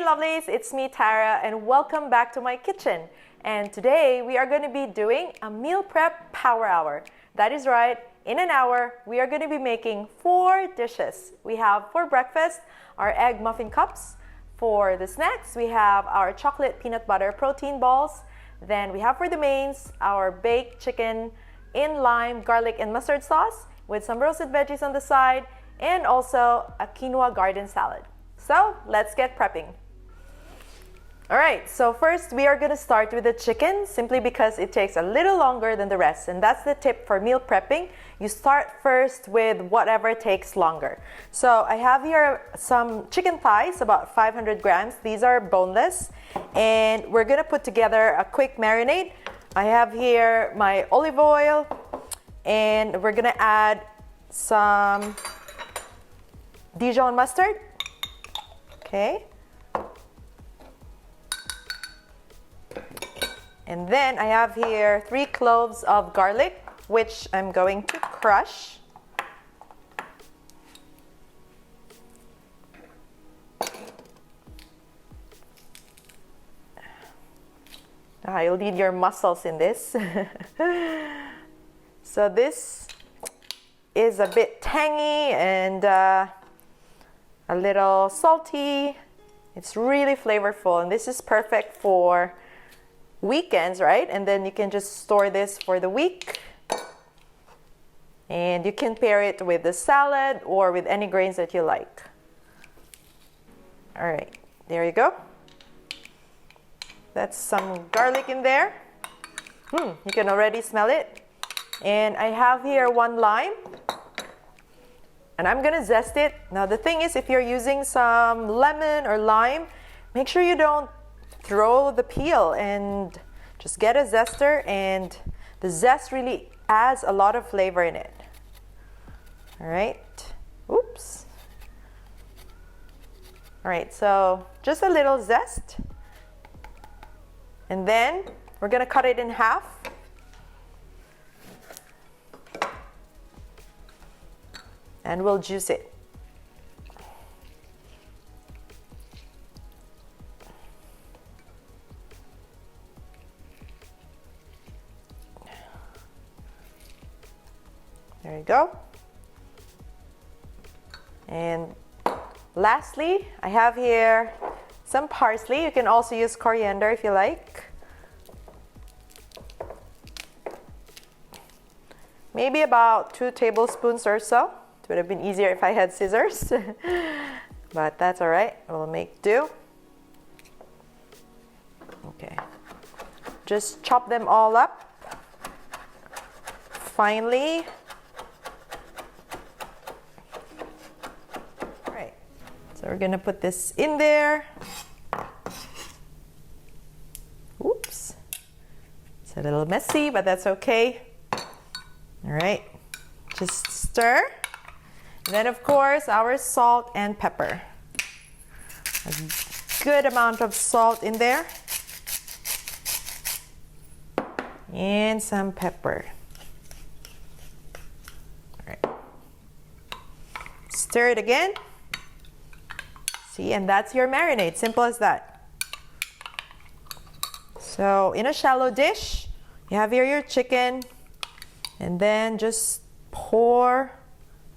lovelies, it's me Tara and welcome back to my kitchen. And today we are going to be doing a meal prep power hour. That is right, in an hour we are going to be making 4 dishes. We have for breakfast our egg muffin cups. For the snacks we have our chocolate peanut butter protein balls. Then we have for the mains our baked chicken in lime, garlic and mustard sauce with some roasted veggies on the side and also a quinoa garden salad. So let's get prepping. Alright, so first we are going to start with the chicken simply because it takes a little longer than the rest, and that's the tip for meal prepping. You start first with whatever takes longer. So I have here some chicken thighs, about 500 grams. These are boneless, and we're going to put together a quick marinade. I have here my olive oil, and we're going to add some Dijon mustard. Okay. And then I have here 3 cloves of garlic, which I'm going to crush. You'll need your muscles in this. So this is a bit tangy and a little salty. It's really flavorful, and this is perfect for weekends, right? And then you can just store this for the week, and you can pair it with the salad or with any grains that you like. All right, there you go. That's some garlic in there. You can already smell it. And I have here 1 lime, and I'm gonna zest it. Now the thing is, if you're using some lemon or lime, make sure you don't throw the peel and just get a zester, and the zest really adds a lot of flavor in it. All right, oops. All right, so just a little zest, and then we're gonna cut it in half. And we'll juice it. There you go. And lastly, I have here some parsley. You can also use coriander if you like. Maybe about 2 tablespoons or so. It would have been easier if I had scissors, but that's all right. We'll make do. Okay, just chop them all up finely. All right, so we're gonna put this in there. Oops, it's a little messy, but that's okay. All right, just stir. And then of course our salt and pepper. A good amount of salt in there. And some pepper. All right. Stir it again. See, and that's your marinade. Simple as that. So in a shallow dish, you have here your chicken, and then just pour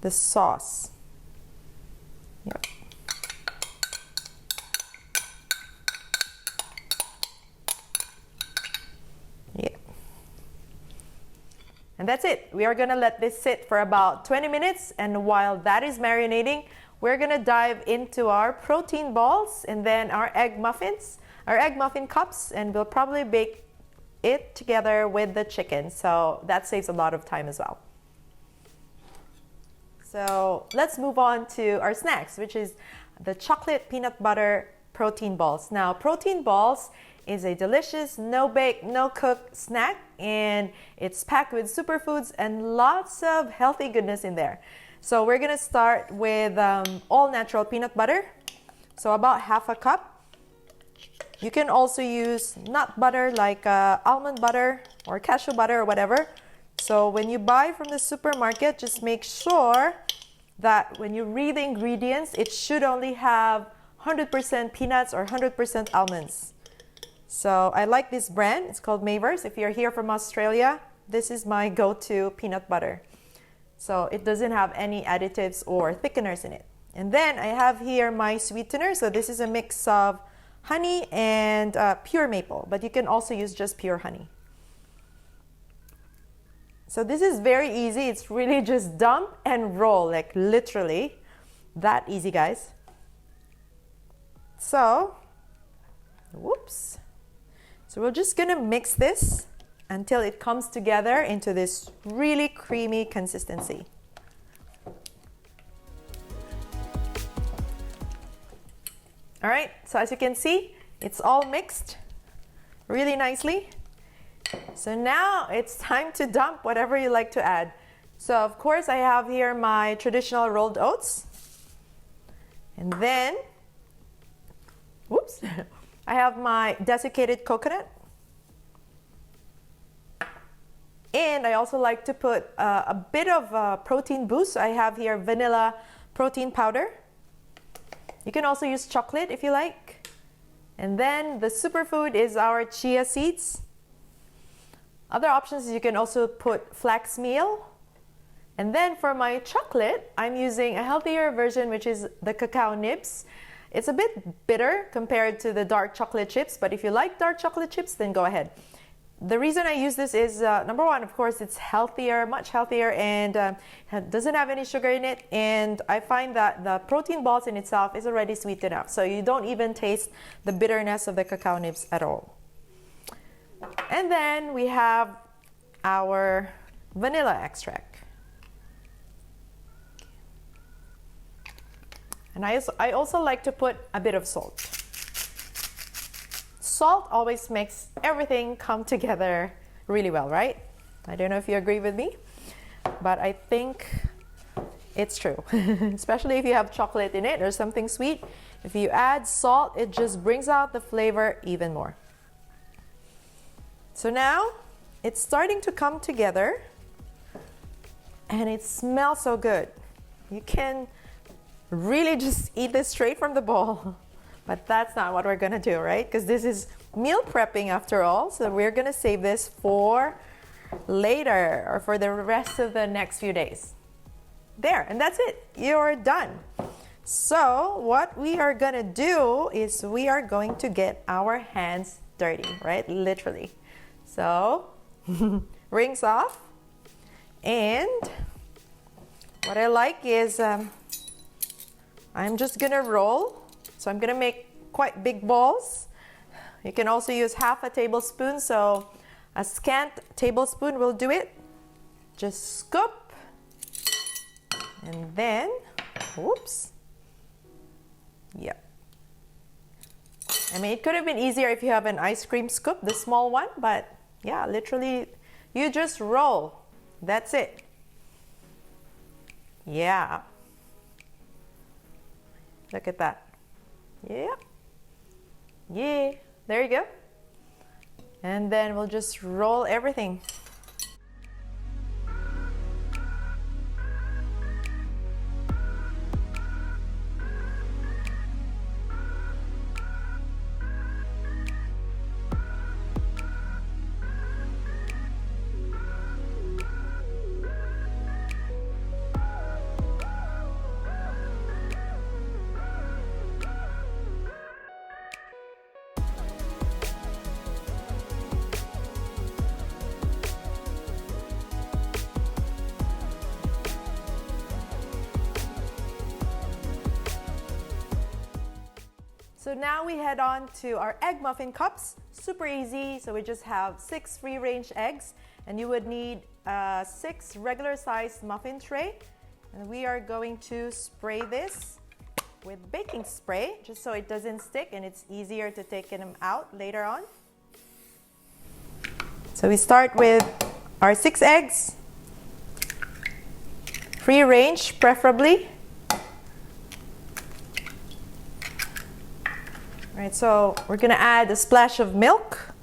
the sauce. Yep. Yeah. And that's it. We are gonna let this sit for about 20 minutes, and while that is marinating, we're gonna dive into our protein balls and then our egg muffins, our egg muffin cups, and we'll probably bake it together with the chicken, so that saves a lot of time as well. So let's move on to our snacks, which is the chocolate peanut butter protein balls. Now, protein balls is a delicious no-bake, no-cook snack, and it's packed with superfoods and lots of healthy goodness in there. So we're gonna start with all-natural peanut butter. So about half a cup. You can also use nut butter like almond butter or cashew butter or whatever. So when you buy from the supermarket, just make sure that when you read the ingredients, it should only have 100% peanuts or 100% almonds. So I like this brand. It's called Mavers. If you're here from Australia, this is my go-to peanut butter. So it doesn't have any additives or thickeners in it. And then I have here my sweetener. So this is a mix of honey and pure maple, but you can also use just pure honey. So this is very easy. It's really just dump and roll, like literally that easy, guys. So, whoops. So we're just gonna mix this until it comes together into this really creamy consistency. All right, so as you can see, it's all mixed really nicely. So now it's time to dump whatever you like to add. So of course I have here my traditional rolled oats. And then, whoops, I have my desiccated coconut. And I also like to put a bit of protein boost. I have here vanilla protein powder. You can also use chocolate if you like. And then the superfood is our chia seeds. Other options is you can also put flax meal. And then for my chocolate, I'm using a healthier version, which is the cacao nibs. It's a bit bitter compared to the dark chocolate chips, but if you like dark chocolate chips, then go ahead. The reason I use this is, number one, of course, it's healthier, much healthier, and doesn't have any sugar in it. And I find that the protein balls in itself is already sweet enough, so you don't even taste the bitterness of the cacao nibs at all. And then we have our vanilla extract. And I also like to put a bit of salt. Salt always makes everything come together really well, right? I don't know if you agree with me, but I think it's true. Especially if you have chocolate in it or something sweet. If you add salt, it just brings out the flavor even more. So now it's starting to come together and it smells so good. You can really just eat this straight from the bowl. But that's not what we're gonna do, right? Because this is meal prepping after all. So we're gonna save this for later or for the rest of the next few days. There, and that's it. You're done. So what we are gonna do is we are going to get our hands dirty, right? Literally. So rings off. And what I like is I'm just gonna roll. So I'm gonna make quite big balls. You can also use half a tablespoon, so a scant tablespoon will do it. Just scoop, and then, whoops, yep. I mean, it could have been easier if you have an ice cream scoop, the small one, but yeah, literally, you just roll. That's it. Yeah. Look at that. Yeah. Yeah. There you go. And then we'll just roll everything. So now we head on to our egg muffin cups. Super easy. So we just have 6 free-range eggs, and you would need 6 regular-sized muffin tray. And we are going to spray this with baking spray, just so it doesn't stick and it's easier to take them out later on. So we start with our 6 eggs, free-range preferably. All right, so we're gonna add a splash of milk.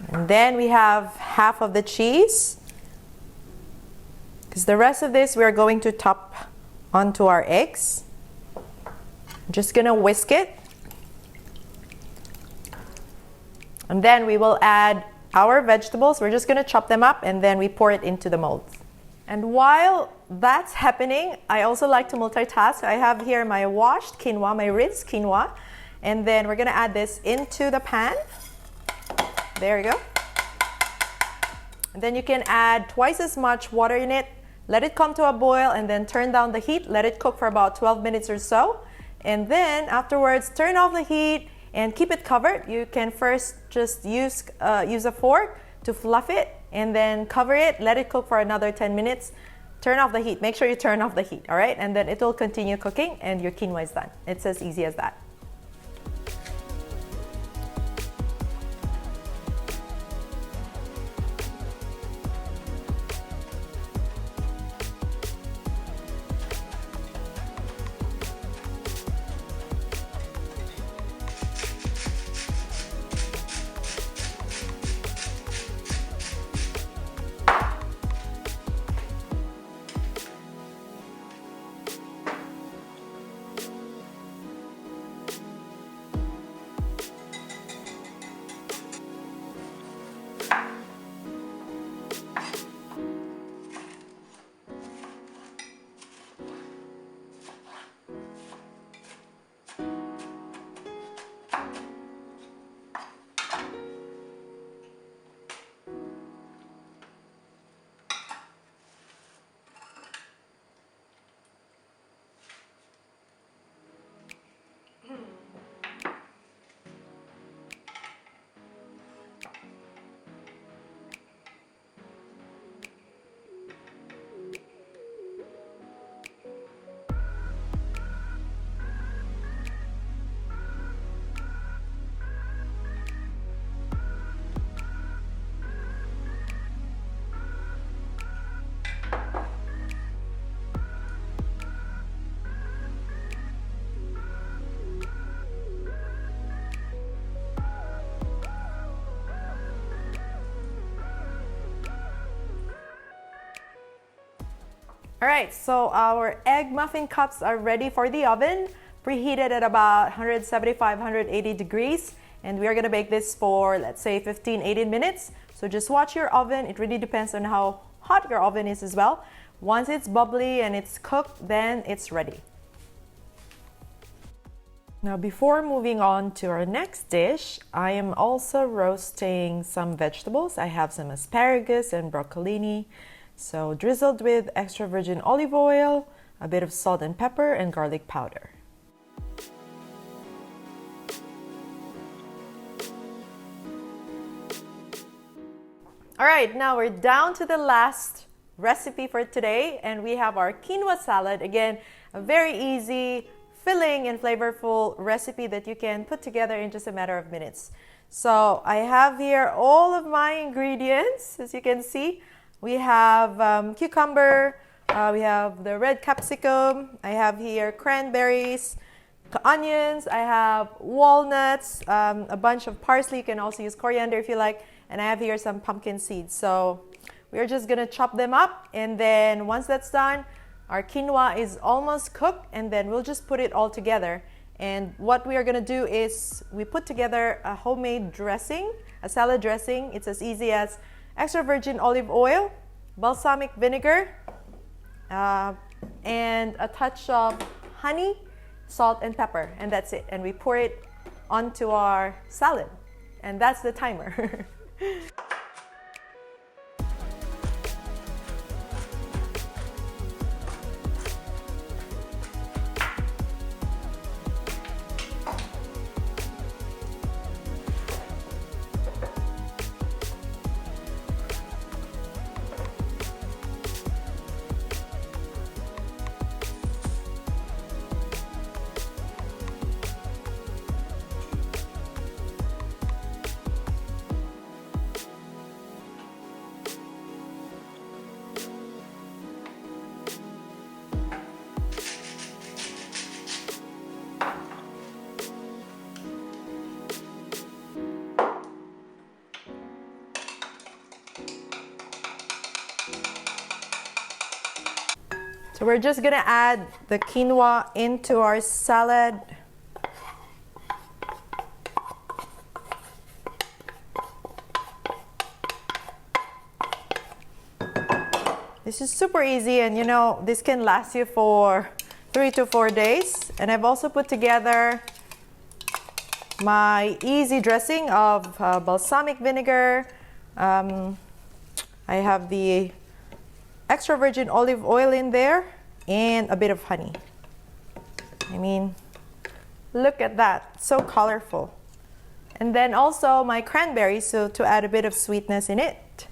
And then we have half of the cheese, because the rest of this we are going to top onto our eggs. Just gonna whisk it. And then we will add our vegetables. We're just gonna chop them up and then we pour it into the molds. And while that's happening, I also like to multitask. I have here my washed quinoa, my rinsed quinoa, and then we're gonna add this into the pan. There you go. And then you can add twice as much water in it. Let it come to a boil and then turn down the heat. Let it cook for about 12 minutes or so. And then afterwards, turn off the heat and keep it covered. You can first just use a fork to fluff it and then cover it. Let it cook for another 10 minutes. Turn off the heat. Make sure you turn off the heat, all right? And then it will continue cooking and your quinoa is done. It's as easy as that. All right, so our egg muffin cups are ready for the oven, preheated at about 175, 180 degrees. And we are gonna bake this for, let's say, 15, 18 minutes. So just watch your oven. It really depends on how hot your oven is as well. Once it's bubbly and it's cooked, then it's ready. Now, before moving on to our next dish, I am also roasting some vegetables. I have some asparagus and broccolini. So drizzled with extra virgin olive oil, a bit of salt and pepper, and garlic powder. All right, now we're down to the last recipe for today, and we have our quinoa salad. Again, a very easy, filling, and flavorful recipe that you can put together in just a matter of minutes. So I have here all of my ingredients, as you can see. We have cucumber, we have the red capsicum, I have here cranberries, onions, I have walnuts, a bunch of parsley. You can also use coriander if you like, and I have here some pumpkin seeds. So we're just gonna chop them up, and then once that's done, our quinoa is almost cooked, and then we'll just put it all together. And what we are gonna do is we put together a homemade dressing, a salad dressing. It's as easy as extra virgin olive oil, balsamic vinegar, and a touch of honey, salt, and pepper, and that's it. And we pour it onto our salad, and that's the timer. So we're just gonna add the quinoa into our salad. This is super easy, and you know, this can last you for 3 to 4 days. And I've also put together my easy dressing of balsamic vinegar. I have the extra virgin olive oil in there and a bit of honey. I mean, look at that, so colorful. And then also my cranberries, so to add a bit of sweetness in it.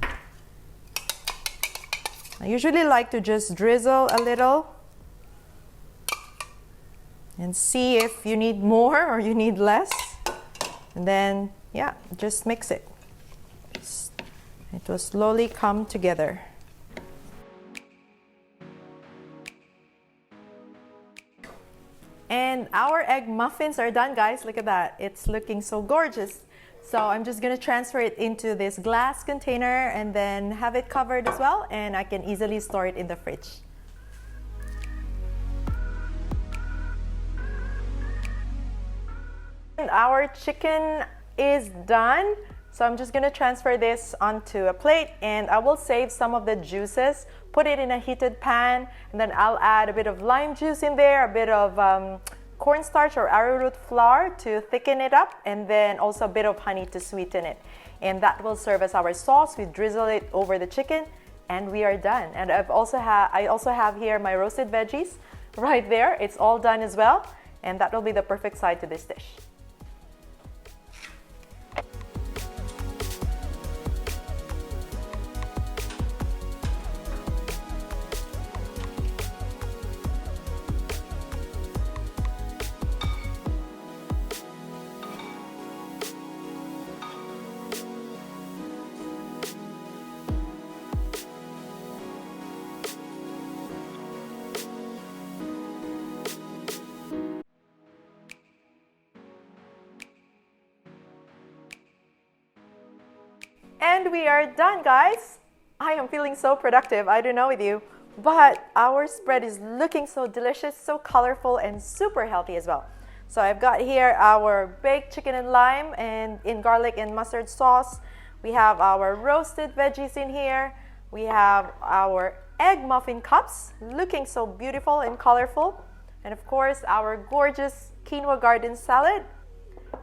I usually like to just drizzle a little and see if you need more or you need less. And then, yeah, just mix it. It will slowly come together. And our egg muffins are done, guys. Look at that. It's looking so gorgeous. So I'm just gonna transfer it into this glass container and then have it covered as well, and I can easily store it in the fridge. And our chicken is done. So I'm just gonna transfer this onto a plate, and I will save some of the juices, put it in a heated pan, and then I'll add a bit of lime juice in there, a bit of cornstarch or arrowroot flour to thicken it up, and then also a bit of honey to sweeten it. And that will serve as our sauce. We drizzle it over the chicken and we are done. And I also have here my roasted veggies right there. It's all done as well, and that will be the perfect side to this dish. And we are done, guys. I am feeling so productive, I don't know with you, but our spread is looking so delicious, so colorful, and super healthy as well. So I've got here our baked chicken and lime and in garlic and mustard sauce. We have our roasted veggies in here. We have our egg muffin cups, looking so beautiful and colorful. And of course, our gorgeous quinoa garden salad.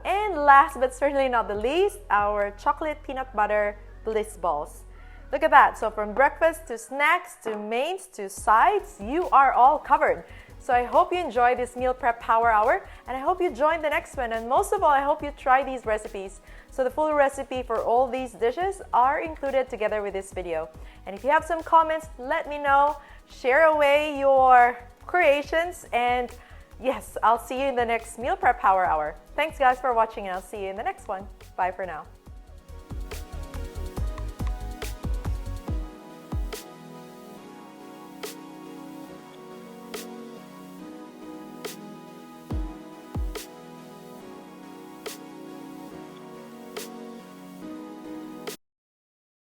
And last but certainly not the least, our chocolate peanut butter bliss balls. Look at that. So from breakfast to snacks to mains to sides, you are all covered. So I hope you enjoy this meal prep power hour, and I hope you join the next one. And most of all, I hope you try these recipes. So the full recipe for all these dishes are included together with this video. And if you have some comments, let me know. Share away your creations, and yes, I'll see you in the next meal prep power hour. Thanks guys for watching, and I'll see you in the next one. Bye for now.